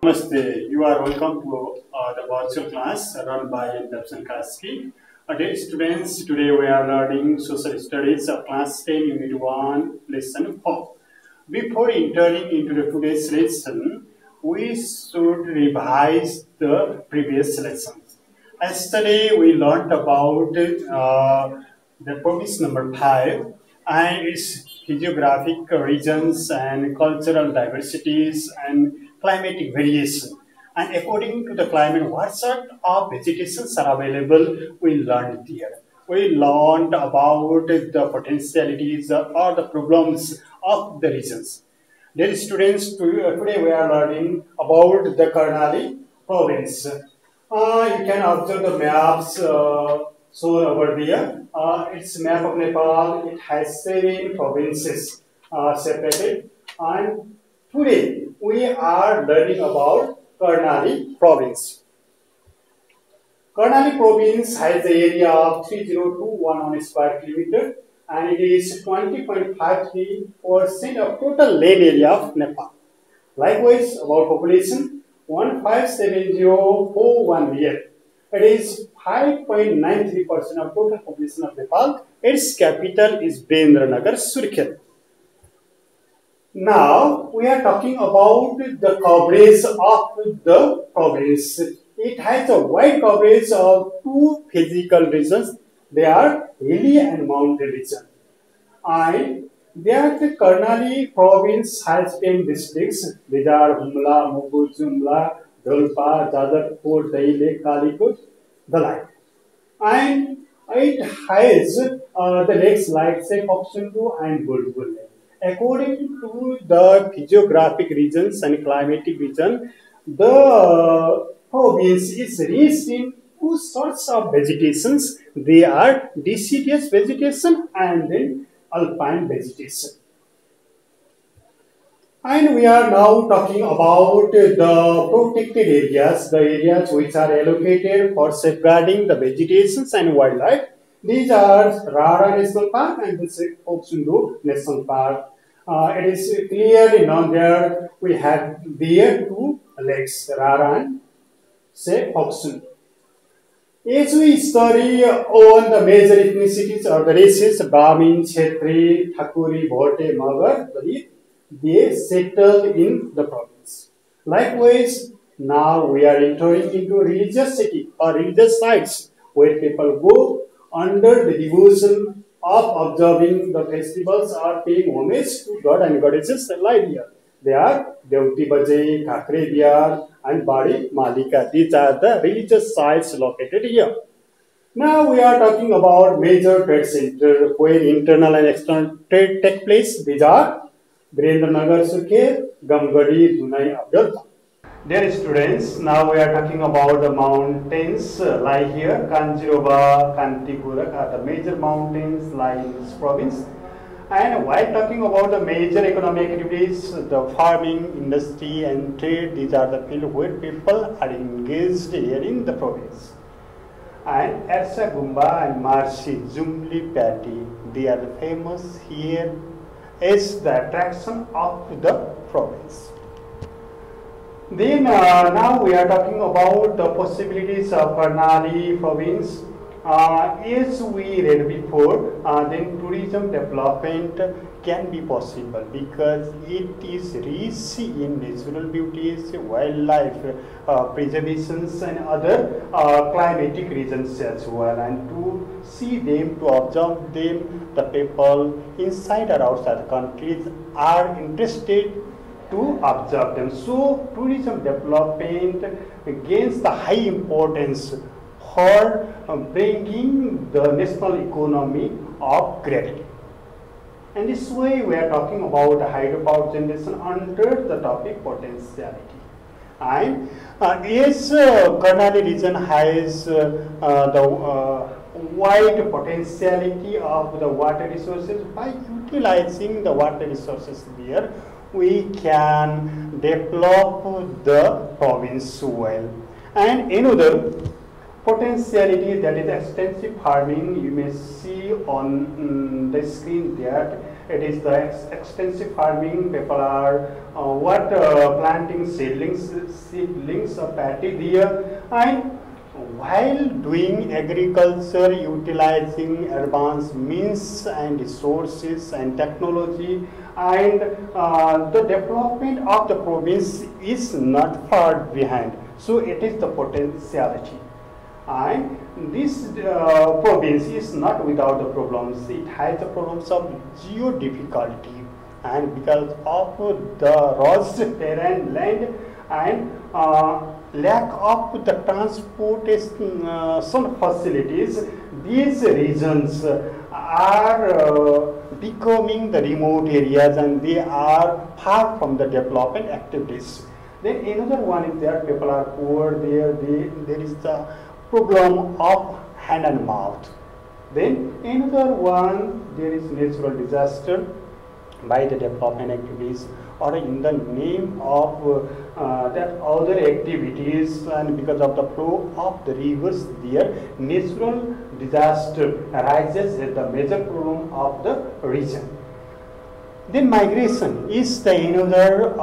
Namaste. You are welcome to the virtual class run by Dapsan Kasky. Dear students, today we are learning Social Studies of Class 10 Unit 1 Lesson 4. Before entering into the today's lesson, we should revise the previous lessons. Yesterday we learned about the province number 5 and its geographic regions and cultural diversities and climatic variation. And according to the climate, what sort of vegetations are available, we learned here. We learned about the potentialities or the problems of the regions. Dear students, today we are learning about the Karnali province. You can observe the maps shown over there. It's map of Nepal. It has 7 provinces separated. And today we are learning about Karnali province. Karnali province has an area of 3021 square kilometer and it is 20.53% of total land area of Nepal. Likewise, about population 157041 million. It is 5.93% of total population of Nepal. Its capital is Virendranagar Surkhet. Now we are talking about the coverage of the province. It has a wide coverage of 2 physical regions. They are hilly and mountain region. And the Karnali province has 10 districts. These are Humla, Mugur, Jumla, Dolpa, Jadarpur, Daile, Kalikut, the like. And it has the lakes like say Phoksundu and Bulbul. According to the physiographic regions and climatic region, the province is rich in 2 sorts of vegetations. They are deciduous vegetation and then alpine vegetation. And we are now talking about the protected areas, the areas which are allocated for safeguarding the vegetations and wildlife. These are Rara National Park and the Phoksundu National Park. It is clearly known there we have there 2 lakes, Rara and Phoksundu. As we study on the major ethnicities or the races, Brahmin, Kshetri, Thakuri, Bhote, Magar, Dalit, they settle in the province. Likewise, now we are entering into religious city or religious sites where people go under the devotion of observing the festivals or paying homage to God and goddesses live here. They are Devti Baje, Kakre Diyar, and Badi Malika. These are the religious sites located here. Now we are talking about major trade center where internal and external trade take place. These are Virendranagar Surkhet, Gamgadi, Dunai, Abdal. Dear students, now we are talking about the mountains lie here. Kanjiroba, Kantipurak are the major mountains lie in this province. And while talking about the major economic activities, the farming, industry and trade, these are the fields where people are engaged here in the province. And Ersa Gumba and Marsi, Jumli Patti, they are famous here as the attraction of the province. Then now we are talking about the possibilities of Karnali province. As we read before, then tourism development can be possible because it is rich in natural beauties, wildlife preservations and other climatic regions as well. And to see them, to observe them, the people inside or outside the countries are interested to observe them. So tourism development gains the high importance for bringing the national economy of gravity. And this way we are talking about hydropower generation under the topic potentiality. And as Karnali region has the wide potentiality of the water resources, by utilizing the water resources there, we can develop the province well. And another, Potentiality, that is extensive farming. You may see on the screen that it is the extensive farming. People are planting seedlings of paddy there, and while doing agriculture, utilizing advanced means and resources and technology, and the development of the province is not far behind. So it is the potentiality. And this province is not without the problems. It has the problems of geo difficulty, and because of the rugged terrain, land, and lack of the transportation facilities, these regions are becoming the remote areas, and they are far from the development activities. Then another one is that people are poor. There is the problem of hand and mouth. Then another one, there is natural disaster by the development activities, or in the name of that other activities, and because of the flow of the rivers there, natural disaster arises as the major problem of the region. Then migration is the another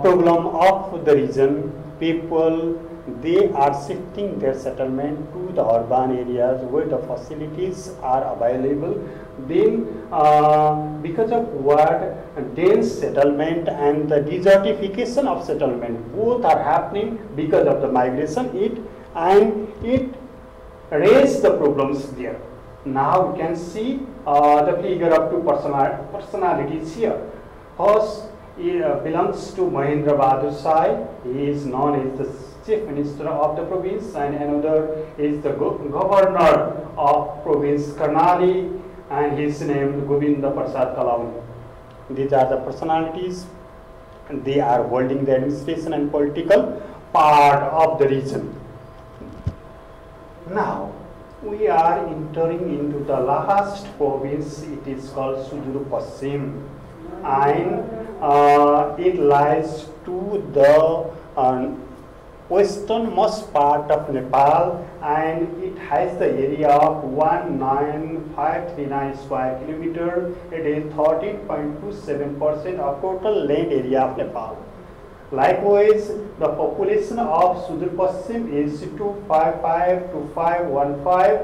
problem of the region. People, they are shifting their settlement to the urban areas where the facilities are available. Then because of what, dense settlement and the desertification of settlement, both are happening because of the migration. It raised the problems there. Now you can see the figure of two personalities here. First belongs to Mahendra Bahadur Sai. He is known as the Chief Minister of the province, and another is the Governor of province Karnali, and his name Govinda Prasad Kalauni. These are the personalities, and they are holding the administration and political part of the region. Now we are entering into the last province. It is called Sudur Paschim, and it lies to the westernmost part of Nepal, and it has the area of 19539 square kilometer. It is 13.27% of total land area of Nepal. Likewise, the population of Sudur Paschim is 255 to 515.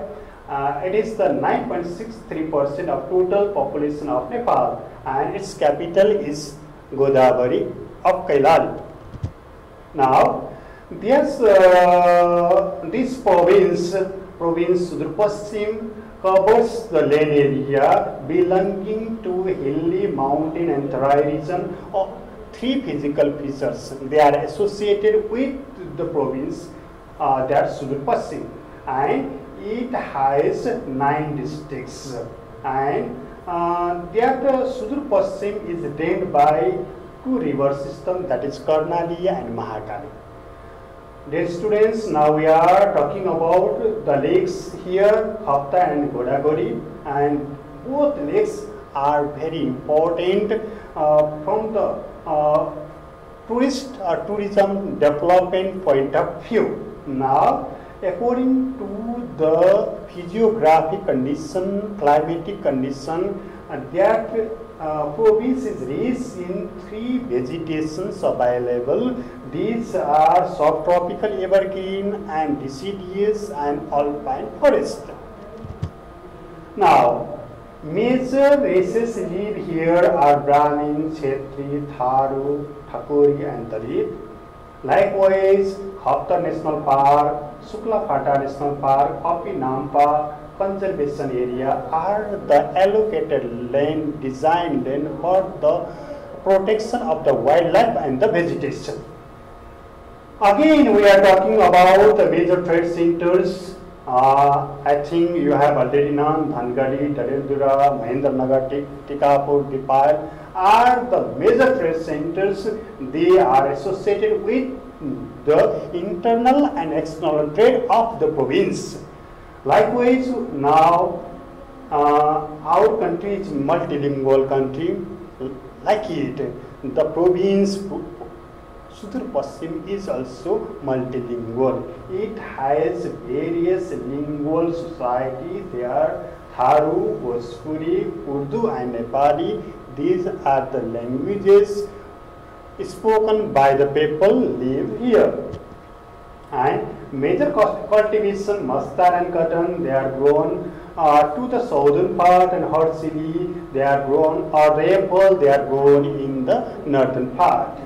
It is the 9.63% of total population of Nepal, and its capital is Godavari of Kailal. Now, yes, this province Sudur Paschim covers the land area belonging to hilly, mountain and terai region of three physical features. They are associated with the province, that's Sudur Paschim, and it has 9 districts, and that Sudur Paschim is drained by 2 river systems, that is Karnali and Mahakali. Dear students, now we are talking about the lakes here, Hapta and Godavari, and both lakes are very important from the tourism development point of view. Now, according to the physiographic condition, climatic condition, that province is rich in 3 vegetations available. These are subtropical evergreen and deciduous and alpine forest. Now, major races live here are Brahmin, Kshetri, Tharu, Thakuri and Dalit. Likewise, Hapta National Park, Shukla Phata National Park, Api Nampa Conservation Area are the allocated land, designed land for the protection of the wildlife and the vegetation. Again, we are talking about the major trade centers. I think you have already known Dhangadi, Dareldura, Mahendranagar, Tikapur, Dipal are the major trade centers. They are associated with the internal and external trade of the province. Likewise, now our country is multilingual country. Like it, the province Sudur Paschim is also multilingual. It has various lingual societies there. Tharu, Bhojpuri, Urdu and Nepali. These are the languages spoken by the people live here. And major cultivation, mustard and cotton, they are grown to the southern part, and hot chili, they are grown, or apple, they are grown in the northern part.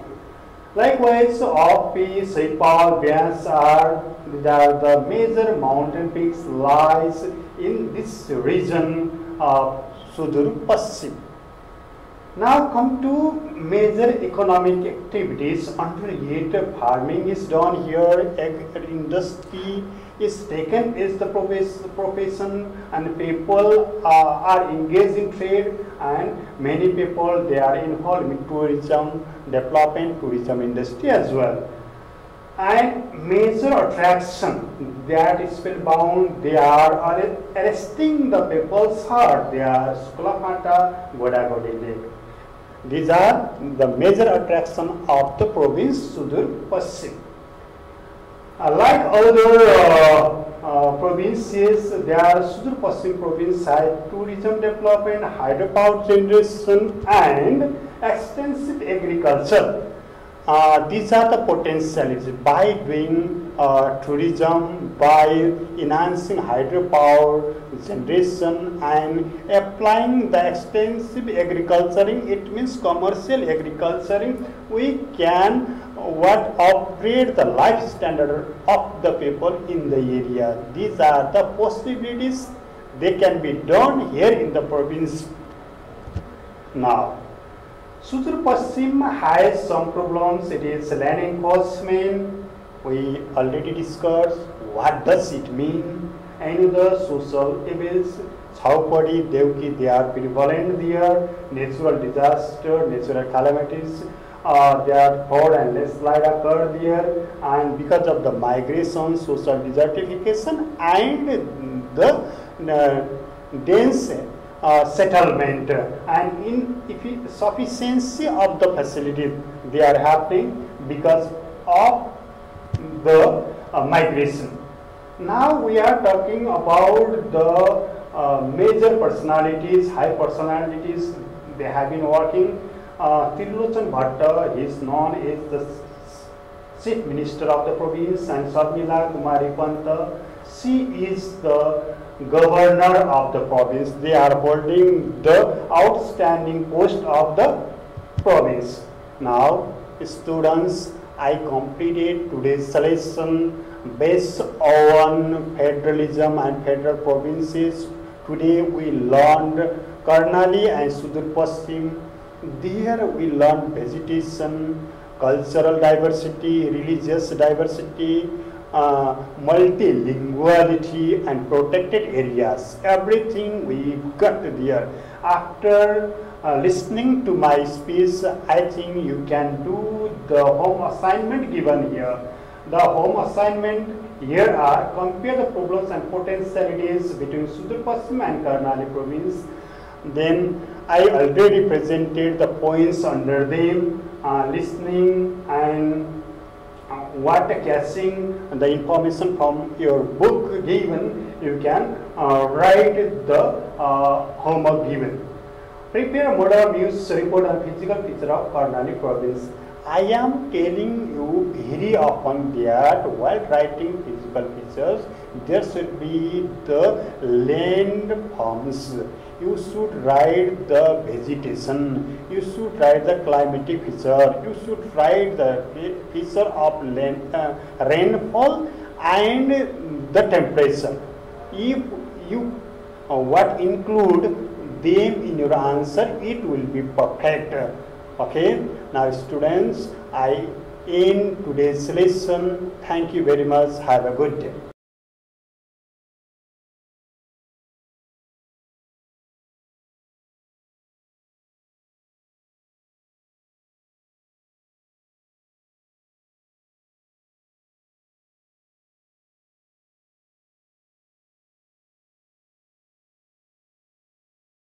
Likewise, Opi, Saipal, Bias are the major mountain peaks lies in this region of Sudur Paschim. Now come to major economic activities. Under it, farming is done here, industry is taken as the profession, and people are engaged in trade, and many people they are involved in tourism, development, tourism industry as well. And major attraction that is spellbound, they are arresting the people's heart. They are Suklapata, Godagodi Lake. These are the major attraction of the province Sudur Paschim. Like other provinces, there Sudur Paschim province has tourism development, hydropower generation, and extensive agriculture. These are the potentialities by doing tourism, by enhancing hydropower generation and applying the extensive agriculturing. It means commercial agriculturing. We can upgrade the life standard of the people in the area. These are the possibilities. They can be done here in the province. Now, Sudur Paschim has some problems. It is land encroachment. We already discussed what does it mean. Another social evils, Chhaupadi, Devki, they are prevalent there. Natural disaster, natural calamities, there flood and landslide occur there, and because of the migration, social desertification, and the dense settlement, and insufficiency of the facilities, they are happening because of the migration. Now we are talking about the major personalities, high personalities. They have been working. Trilochan Bhatta is known as the Chief Minister of the province, and Sharmila Kumari Panta, she is the Governor of the province. They are holding the outstanding post of the province. Now, students, I completed today's selection based on federalism and federal provinces. Today we learned Karnali and Sudur Paschim. There we learned vegetation, cultural diversity, religious diversity, multilinguality, and protected areas. Everything we got there. After listening to my speech, I think you can do the home assignment given here. The home assignment here are compare the problems and potentialities between Sudur Paschim and Karnali province. Then I already presented the points under them, listening and what catching the information from your book given. You can write the homework given. Prepare a model news report on physical feature of Karnali province. I am telling you very often that while writing physical features, there should be the land forms. You should write the vegetation. You should write the climatic feature. You should write the feature of land, rainfall and the temperature. If you include them in your answer, it will be perfect. Okay, now students, I end today's lesson. Thank you very much. Have a good day.